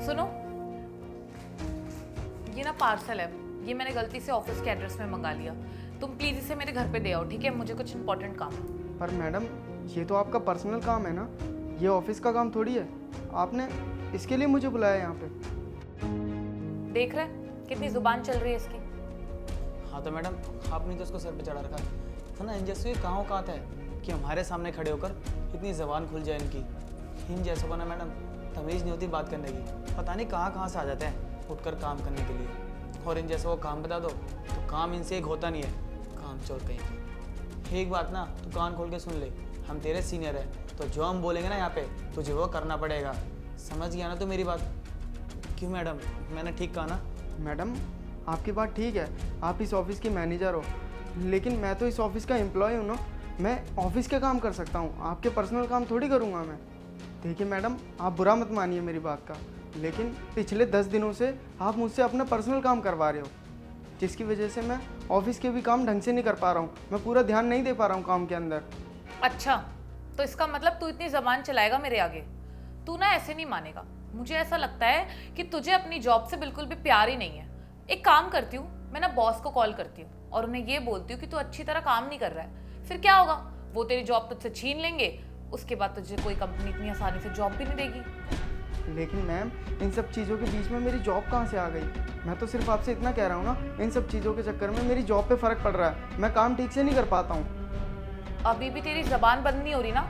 सुनो, ये ना पार्सल है, ये मैंने गलती से ऑफिस के एड्रेस में मंगा लिया। तुम प्लीज इसे मेरे घर पे दे आओ, ठीक है? मुझे कुछ इंपॉर्टेंट काम है। पर मैडम ये तो आपका पर्सनल काम है ना, ये ऑफिस का काम थोड़ी है। आपने इसके लिए मुझे बुलाया यहाँ पे। देख रहे कितनी जुबान चल रही है इसकी। हाँ तो मैडम आपने तो उसको सर पे चढ़ा रखा है तो ना, इन जैसे कहाँ औकात है कि हमारे सामने खड़े होकर इतनी जबान खुल जाए इनकी। इन जैसों को ना मैडम तमीज़ नहीं होती बात करने की, पता नहीं कहाँ से आ जाते हैं उठकर काम करने के लिए। और इन जैसों को काम बता दो तो काम इनसे एक होता नहीं है, काम चोर कहीं की। एक बात ना तू कान खोल के सुन ले, हम तेरे सीनियर हैं तो जो हम बोलेंगे ना यहाँ पे तुझे वो करना पड़ेगा। समझ गया ना तू मेरी बात? क्यों मैडम, मैंने ठीक कहा ना? मैडम आपकी बात ठीक है, आप इस ऑफिस की मैनेजर हो, लेकिन मैं तो इस ऑफिस का एम्प्लॉय हूँ ना। मैं ऑफिस के काम कर सकता हूँ, आपके पर्सनल काम थोड़ी करूँगा मैं। देखिए मैडम, आप बुरा मत मानिए मेरी बात का, लेकिन पिछले 10 दिनों से आप मुझसे अपना पर्सनल काम करवा रहे हो, जिसकी वजह से मैं ऑफिस के भी काम ढंग से नहीं कर पा रहा हूँ। मैं पूरा ध्यान नहीं दे पा रहा हूँ काम के अंदर। अच्छा, तो इसका मतलब तू इतनी जबान चलाएगा मेरे आगे? तू ना ऐसे नहीं मानेगा। मुझे ऐसा लगता है कि तुझे अपनी जॉब से बिल्कुल भी प्यार ही नहीं है। एक काम करती हूँ, मैं ना बॉस को कॉल करती हूँ और उन्हें ये बोलती हूँ कि तू अच्छी तरह काम नहीं कर रहा है। फिर क्या होगा, वो तेरी जॉब तुझसे छीन लेंगे, उसके बाद तुझे कोई कंपनी इतनी आसानी से जॉब भी नहीं देगी। लेकिन मैम इन सब चीज़ों के बीच में मेरी जॉब कहाँ से आ गई? मैं तो सिर्फ आपसे इतना कह रहा हूँ ना, इन सब चीज़ों के चक्कर में मेरी जॉब पे फ़र्क पड़ रहा है, मैं काम ठीक से नहीं कर पाता हूँ। अभी भी तेरी जबान बंद नहीं हो रही ना,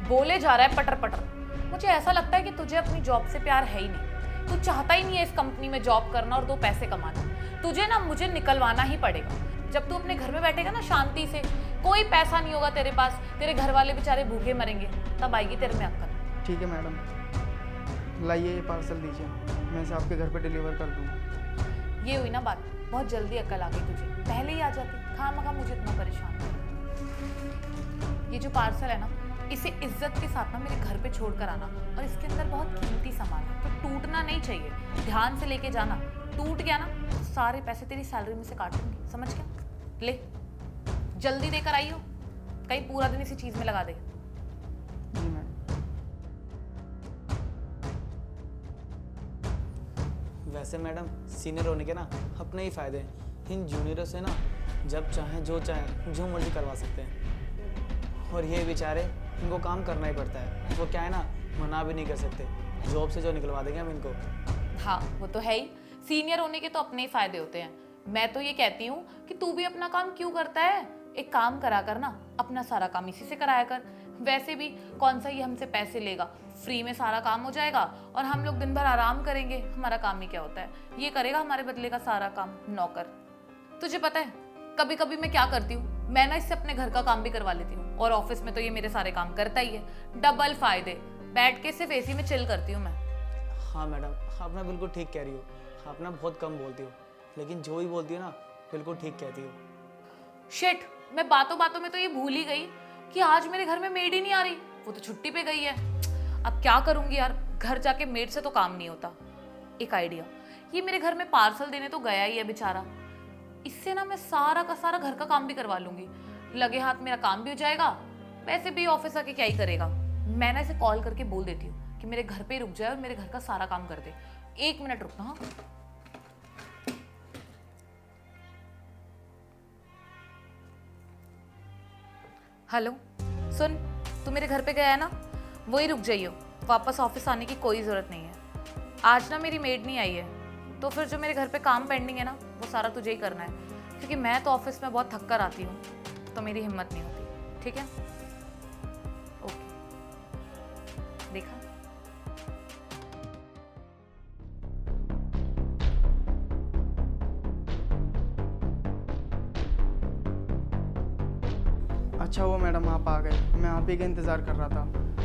बोले जा रहा है पटर पटर। मुझे ऐसा लगता है कि तुझे अपनी जॉब से प्यार है ही नहीं। तू चाहता ही नहीं है इस कंपनी में जॉब करना और 2 पैसे कमाना। तुझे ना मुझे निकलवाना ही पड़ेगा। जब तू अपने घर में बैठेगा ना शांति से, कोई पैसा नहीं होगा तेरे पास, तेरे घर वाले बेचारे भूखे मरेंगे, तब आएगी तेरे में अक्ल। ठीक है मैडम, लाइए ये पार्सल दीजिए, मैं इसे आपके घर पे डिलीवर कर दूँगा। ये हुई ना बात, बहुत जल्दी अक्ल आ गई तुझे, पहले ही आ जाती। खामखा मुझे इतना परेशान कर। ये जो पार्सल है ना, इसे इज्जत के साथ ना मेरे घर पे छोड़ कर आना, और इसके अंदर बहुत कीमती सामान है तो टूटना नहीं चाहिए, ध्यान से लेके जाना। टूट गया ना तो सारे पैसे तेरी सैलरी में से काटूंगी, समझ गया? ले जल्दी देकर आई हो, कहीं पूरा दिन इसी चीज में लगा दे। जी मैम। वैसे मैडम सीनियर होने के ना अपने ही फ़ायदे हैं। इन जूनियरों से ना जब चाहें जो चाहें जो मर्जी करवा सकते हैं, और ये बेचारे इनको काम करना ही पड़ता है। वो क्या है ना, मना भी नहीं कर सकते, जॉब से जो निकलवा देंगे हम इनको। हाँ वो तो है ही, सीनियर होने के तो अपने ही फायदे होते हैं। मैं तो ये कहती हूँ कि तू भी अपना काम क्यों करता है? एक काम करा कर ना, अपना सारा काम इसी से कराया कर। वैसे भी कौन सा ये हमसे पैसे लेगा, फ्री में सारा काम हो जाएगा और हम लोग दिन भर आराम करेंगे। हमारा काम ही क्या होता है, ये करेगा हमारे बदले का सारा काम, नौकर। तुझे पता है कभी कभी मैं क्या करती हूँ, मैं ना इससे अपने घर का काम भी करवा लेती हूँ, और ऑफिस में तो ये मेरे सारे काम करता ही है। डबल फायदे, बैठ के सिर्फ एसी में चिल करती हूँ मैं। हाँ मैडम, आप ना बिल्कुल ठीक कह रही हो। आप ना बहुत कम बोलती हो, लेकिन जो भी बोलती हो ना बिल्कुल ठीक कहती हो। शिट, मैं बातों बातों में तो ये भूल ही गई कि आज मेरे घर में मेड ही नहीं आ रही, वो तो छुट्टी पे गई है। अब क्या करूंगी यार, घर जाके मेड से तो काम नहीं होता। एक आइडिया, ये मेरे घर में पार्सल देने तो गया ही है बेचारा, इससे ना मैं सारा का सारा घर का काम भी करवा लूंगी, लगे हाथ मेरा काम भी हो जाएगा। वैसे भी ऑफिस आके क्या ही करेगा। मैं ना इसे कॉल करके बोल देती हूँ कि मेरे घर पे रुक जाए और मेरे घर का सारा काम कर दे। 1 मिनट रुकना। हाँ हेलो, सुन, तू मेरे घर पे गया है ना, वही रुक जाइयो, वापस ऑफिस आने की कोई ज़रूरत नहीं है। आज ना मेरी मेड नहीं आई है, तो फिर जो मेरे घर पे काम पेंडिंग है ना, वो सारा तुझे ही करना है, क्योंकि मैं तो ऑफिस में बहुत थक कर आती हूँ, तो मेरी हिम्मत नहीं होती। ठीक है? ओके, देखा? अच्छा वो मैडम आप आ गए, मैं आप ही का इंतज़ार कर रहा था।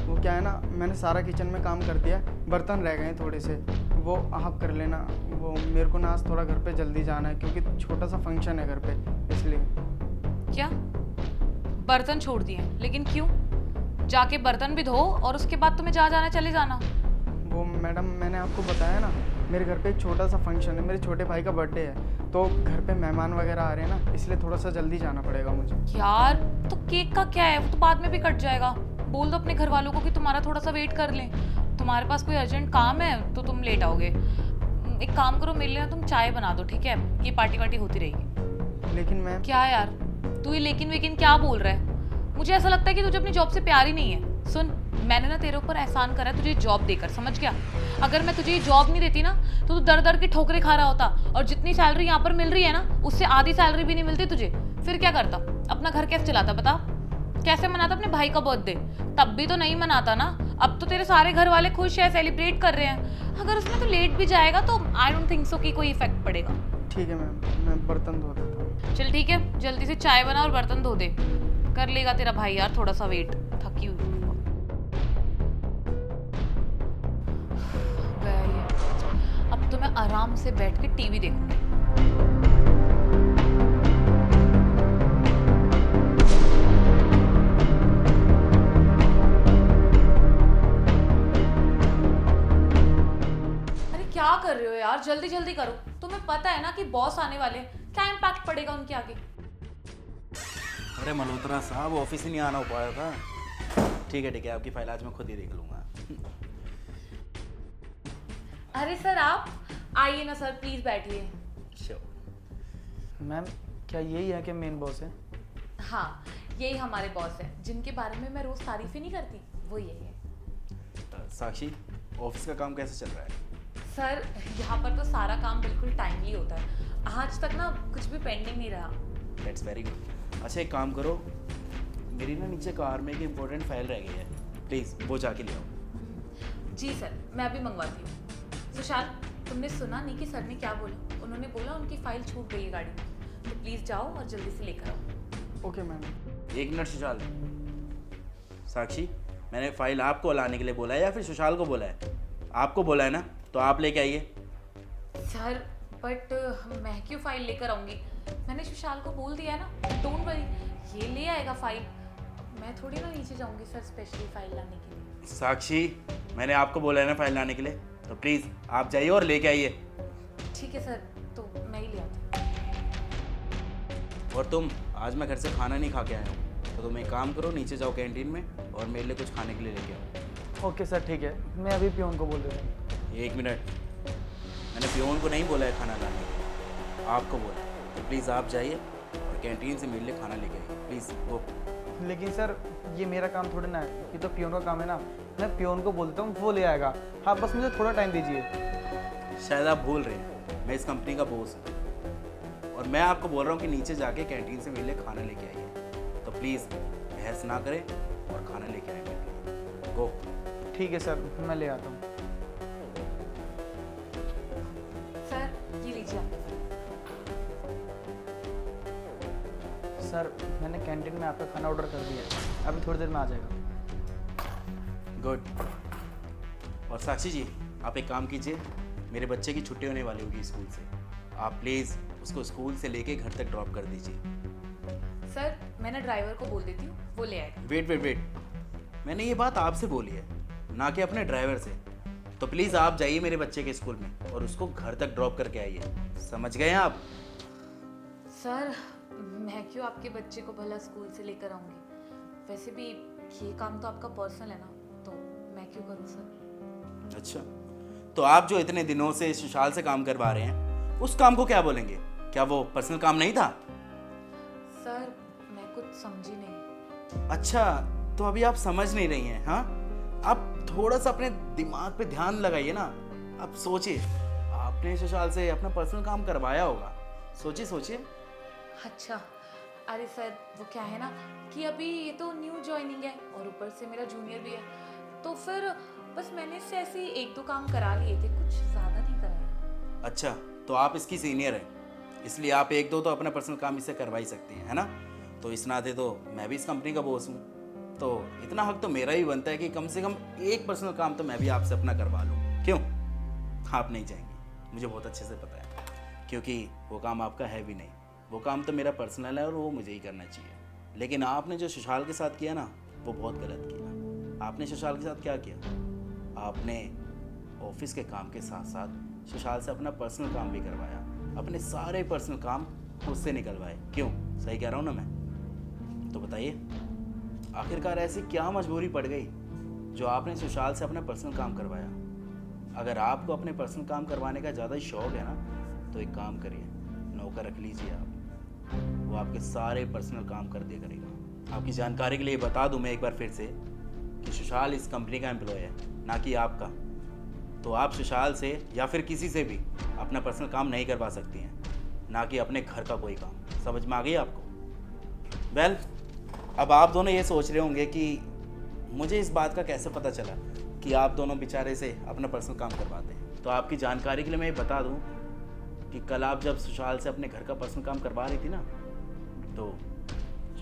वो क्या है ना, मैंने सारा किचन में काम कर दिया, बर्तन रह गए हैं थोड़े से, वो आप कर लेना। वो मेरे को ना आज थोड़ा घर पे जल्दी जाना है, क्योंकि छोटा सा फंक्शन है घर पे, इसलिए। क्या बर्तन छोड़ दिए? लेकिन क्यों? जाके बर्तन भी धो और उसके बाद तुम्हें जहाँ जाना चले जाना। वो मैडम मैंने आपको बताया ना, मेरे घर पे एक छोटा सा फंक्शन है, मेरे छोटे भाई का बर्थडे है, तो घर पे मेहमान वगैरह आ रहे हैं ना, इसलिए थोड़ा सा जल्दी जाना पड़ेगा मुझे। यार तो केक का क्या है, वो तो बाद में भी कट जाएगा। बोल दो अपने घर वालों को कि तुम्हारा थोड़ा सा वेट कर लें, तुम्हारे पास कोई अर्जेंट काम है तो तुम लेट आओगे। एक काम करो, मेरे लिए ना तुम चाय बना दो, ठीक है? ये पार्टी वार्टी होती रहेगी। लेकिन मैम, क्या यार, तू ये लेकिन वेकिन क्या बोल रहा है? मुझे ऐसा लगता है कि तुझे अपनी जॉब से प्यार ही नहीं है। सुन, मैंने ना तेरे ऊपर एहसान करा है तुझे जॉब देकर, समझ गया? अगर मैं तुझे ये जॉब नहीं देती ना तो तू दर दर की ठोकरें खा रहा होता, और जितनी सैलरी यहाँ पर मिल रही है ना उससे आधी सैलरी भी नहीं मिलती तुझे। फिर क्या करता? अपना घर कैसे चलाता बता? कैसे मनाता अपने भाई का बर्थडे? तब भी तो नहीं मनाता ना। अब तो तेरे सारे घर वाले खुश है, सेलिब्रेट कर रहे हैं। अगर उसमें तो लेट भी जाएगा तो आई डोंट थिंक सो कि कोई इफेक्ट पड़ेगा। ठीक है मैम, मैं बर्तन धो देता हूँ। चल ठीक है, जल्दी से चाय बना और बर्तन धो दे। कर लेगा तेरा भाई यार थोड़ा सा वेट, थकी हुई हूँ। गया ये। अब तो मैं आराम से बैठ के टीवी देखूंगी। अरे क्या कर रहे हो यार, जल्दी जल्दी करो। तुम्हें पता है ना कि बॉस आने वाले हैं, क्या इम्पैक्ट पड़ेगा उनके आगे। अरे मल्होत्रा साहब, ऑफिस ही नहीं आना हो पाया था। ठीक है, आपकी फाइल आज मैं खुद ही देख लूँगा। अरे सर आप आइए ना सर, प्लीज बैठिए। श्योर। मैम, क्या यही है कि मेन बॉस है? हाँ, यही हमारे बॉस है, जिनके बारे में मैं रोज तारीफ ही नहीं करती, वो यही है। साक्षी, ऑफिस का काम कैसे चल रहा है? सर यहाँ पर तो सारा काम बिल्कुल टाइमली होता है। आज तक ना कुछ भी पेंडिंग नहीं रहा। That's very good. अच्छा, एक काम करो, मेरी ना नीचे कार में एक इम्पोर्टेंट फाइल रह गई है, प्लीज़ वो जाके ले आओ। जी सर, मैं अभी मंगवाती हूँ। सुशाल, तुमने सुना नहीं कि सर ने क्या बोला? उन्होंने बोला उनकी फाइल छूट गई है गाड़ी में, तो प्लीज जाओ और जल्दी से लेकर आओ। Okay ma'am. एक मिनट सुशाल। साक्षी, मैंने फाइल आपको लाने के लिए बोला है या फिर सुशाल को बोला है? आपको बोला है ना, तो आप लेके आइए। सर बट मैं क्यों फाइल लेकर आऊंगी? मैंने सुशाल को बोल दिया है ना, डोंट वरी, ये ले आएगा फाइल। मैं थोड़ी ना नीचे जाऊंगी सर स्पेशली फाइल लाने के लिए। साक्षी, मैंने आपको बोला है ना फाइल लाने के लिए, तो प्लीज़ आप जाइए और लेके आइए। ठीक है सर, तो मैं ही ले आती हूँ। और तुम, आज मैं घर से खाना नहीं खा के आया हूँ, तो तुम एक काम करो, नीचे जाओ कैंटीन में और मेरे लिए कुछ खाने के लिए लेके आओ। ओके सर, ठीक है, मैं अभी पियोन को बोल देता हूँ। एक मिनट, मैंने पियोन को नहीं बोला है खाना लाने के लिए, आपको बोला है। तो प्लीज़ आप जाइए और कैंटीन से मेरे लिए खाना लेके आइए, प्लीज़ वो। लेकिन सर, ये मेरा काम थोड़ी ना है, ये तो पियोन का काम है ना। मैं पियोन को बोल देता हूँ, वो ले आएगा। हाँ, बस मुझे थोड़ा टाइम दीजिए। शायद आप भूल रहे हैं, मैं इस कंपनी का बॉस हूँ और मैं आपको बोल रहा हूँ कि नीचे जाके कैंटीन से मेरे लिए खाना लेके आइए। तो प्लीज़ बहस ना करें और खाना लेके आइए मेरे लिए। गो। ठीक है सर, मैं ले आता हूँ। सर ये लीजिए आपका फाइल। सर, मैंने कैंटीन में आपका खाना ऑर्डर कर दिया है, अभी थोड़ी देर में आ जाएगा। गुड। और साक्षी जी, आप एक काम कीजिए, मेरे बच्चे की छुट्टी होने वाली होगी स्कूल से, आप प्लीज़ उसको स्कूल से लेके घर तक ड्रॉप कर दीजिए। सर मैंने ड्राइवर को बोल देती हूँ, वो ले आएगा। वेट, मैंने ये बात आपसे बोली है, ना कि अपने ड्राइवर से। तो प्लीज़ आप जाइए मेरे बच्चे के स्कूल में और उसको घर तक ड्रॉप करके आइए, समझ गए आप? सर मैं क्यों आपके बच्चे को भला स्कूल से लेकर आऊँगी? वैसे भी ये काम तो आपका पर्सनल है ना, तो मैं क्यों करूँ सर? अच्छा, तो आप जो इतने दिनों से सुशाल से काम करवा रहे हैं, उस काम को क्या बोलेंगे? क्या वो पर्सनल काम नहीं था? सर मैं कुछ समझी नहीं। अच्छा, तो अभी आप समझ नहीं रही हैं, हाँ? आप थोड़ा सा अपने दिमाग पे ध्यान लगाइए ना। आप सोचिए, आपने सुशाल से अपना पर्सनल काम करवाया होगा, सोचिए। अच्छा, अरे सर वो क्या है ना कि अभी ये तो न्यू ज्वाइनिंग है और ऊपर से मेरा जूनियर भी है, तो फिर बस मैंने इससे ऐसे एक दो काम करा लिए थे, कुछ ज़्यादा नहीं कराया। अच्छा, तो आप इसकी सीनियर हैं, इसलिए आप एक दो तो अपना पर्सनल काम इससे करवा ही सकती हैं, है ना? तो इस नाते तो मैं भी इस कंपनी का बॉस हूँ, तो इतना हक तो मेरा ही बनता है कि कम से कम एक पर्सनल काम तो मैं भी आपसे अपना करवा लूँ। क्यों? आप नहीं चाहेंगे, मुझे बहुत अच्छे से पता है, क्योंकि वो काम आपका है भी नहीं, वो काम तो मेरा पर्सनल है और वो मुझे ही करना चाहिए। लेकिन आपने जो सुशाल के साथ किया ना, वो बहुत गलत किया। आपने सुशाल के साथ क्या किया? आपने ऑफिस के काम के साथ साथ सुशाल से अपना पर्सनल काम भी करवाया, अपने सारे पर्सनल काम उससे निकलवाए। क्यों? सही कह रहा हूँ ना मैं? तो बताइए, आखिरकार ऐसी क्या मजबूरी पड़ गई जो आपने सुशाल से अपना पर्सनल काम करवाया। अगर आपको अपने पर्सनल काम करवाने का ज़्यादा शौक है ना, तो एक काम करिए, नौकर रख लीजिए आप, वो आपके सारे पर्सनल काम कर दिया करेगा। आपकी जानकारी के लिए बता दूं मैं एक बार फिर से कि सुशाल इस कंपनी का एम्प्लॉय है, ना कि आपका। तो आप सुशाल से या फिर किसी से भी अपना पर्सनल काम नहीं करवा सकती हैं, ना कि अपने घर का कोई काम। समझ में आ गई आपको? वेल, अब आप दोनों ये सोच रहे होंगे कि मुझे इस बात का कैसे पता चला कि आप दोनों बेचारे से अपना पर्सनल काम करवाते हैं। तो आपकी जानकारी के लिए मैं ये बता दूं कि कल आप जब सुशाल से अपने घर का पर्सनल काम करवा रही थी ना, तो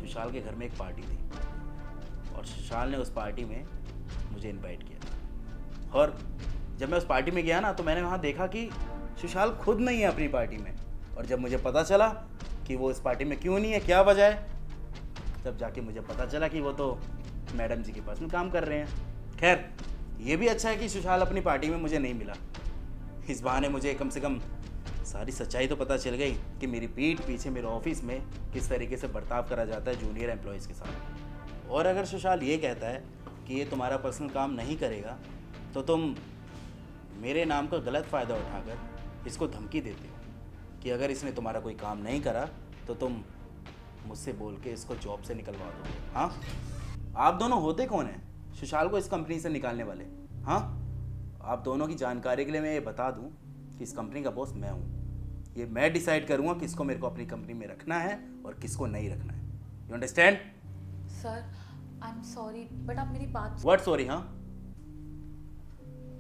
सुशाल के घर में एक पार्टी थी और सुशाल ने उस पार्टी में मुझे इनवाइट किया था। और जब मैं उस पार्टी में गया ना, तो मैंने वहाँ देखा कि सुशाल खुद नहीं है अपनी पार्टी में। और जब मुझे पता चला कि वो इस पार्टी में क्यों नहीं है, क्या वजह है, तब जाके मुझे पता चला कि वो तो मैडम जी के पर्सनल काम कर रहे हैं। खैर, ये भी अच्छा है कि सुशाल अपनी पार्टी में मुझे नहीं मिला। इस बहाने मुझे कम से कम सारी सच्चाई तो पता चल गई कि मेरी पीठ पीछे मेरे ऑफिस में किस तरीके से बर्ताव करा जाता है जूनियर एम्प्लॉयज़ के साथ। और अगर सुशाल ये कहता है कि ये तुम्हारा पर्सनल काम नहीं करेगा, तो तुम मेरे नाम का गलत फ़ायदा उठाकर इसको धमकी देते हो कि अगर इसने तुम्हारा कोई काम नहीं करा तो तुम मुझसे बोल के इसको जॉब से निकलवा दो। हाँ, आप दोनों होते कौन हैं सुशाल को इस कंपनी से निकालने वाले? हाँ, आप दोनों की जानकारी के लिए मैं ये बता दूं कि इस कंपनी का बॉस मैं हूँ। ये मैं डिसाइड करूँगा किसको मेरे को अपनी कंपनी में रखना है और किसको नहीं रखना है। You understand? Sir, I am sorry, but आप मेरी बात व्हाट सॉरी? हाँ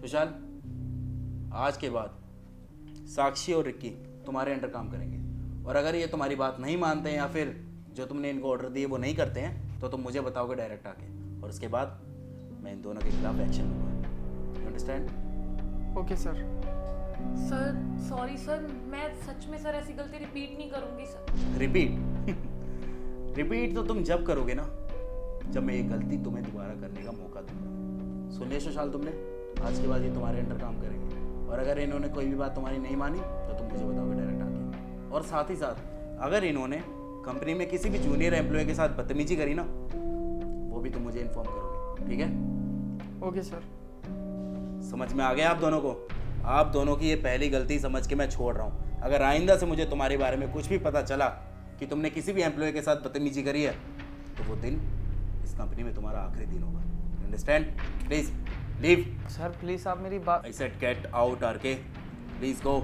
सुशाल, आज के बाद साक्षी और रिक्की तुम्हारे अंडर काम करेंगे। और अगर ये तुम्हारी बात नहीं मानते हैं या फिर जो तुमने इनको ऑर्डर दिए वो नहीं करते हैं, तो तुम मुझे बताओगे डायरेक्ट आके, और उसके बाद मैं इन दोनों के खिलाफ एक्शन लूँगा। You understand? Okay sir. Sir, sorry sir, मैं सच में सर ऐसी गलती रिपीट नहीं करूँगी सर। रिपीट? रिपीट तो तुम जब करोगे ना, जब मैं ये गलती तुम्हें दोबारा करने का मौका दूंगा। सुन लिया सुशाल तुमने? आज के बाद ये तुम्हारे अंडर काम करेंगे, और अगर इन्होंने कोई भी बात तुम्हारी नहीं मानी तो तुम मुझे बताओगे डायरेक्ट आके। और साथ ही साथ अगर इन्होंने कंपनी में किसी भी जूनियर एम्प्लॉय के साथ बदतमीजी करी ना, वो भी तुम मुझे इन्फॉर्म करोगे, ठीक है? Okay sir. समझ में आ गया आप दोनों को? आप दोनों की ये पहली गलती समझ के मैं छोड़ रहा हूँ। अगर आइंदा से मुझे तुम्हारे बारे में कुछ भी पता चला कि तुमने किसी भी एम्प्लॉय के साथ बदतमीजी करी है, तो वो दिन इस कंपनी में तुम्हारा आखिरी दिन होगा। Understand? Please leave. Sir please आप मेरी बात। I said get out, RK. Please go.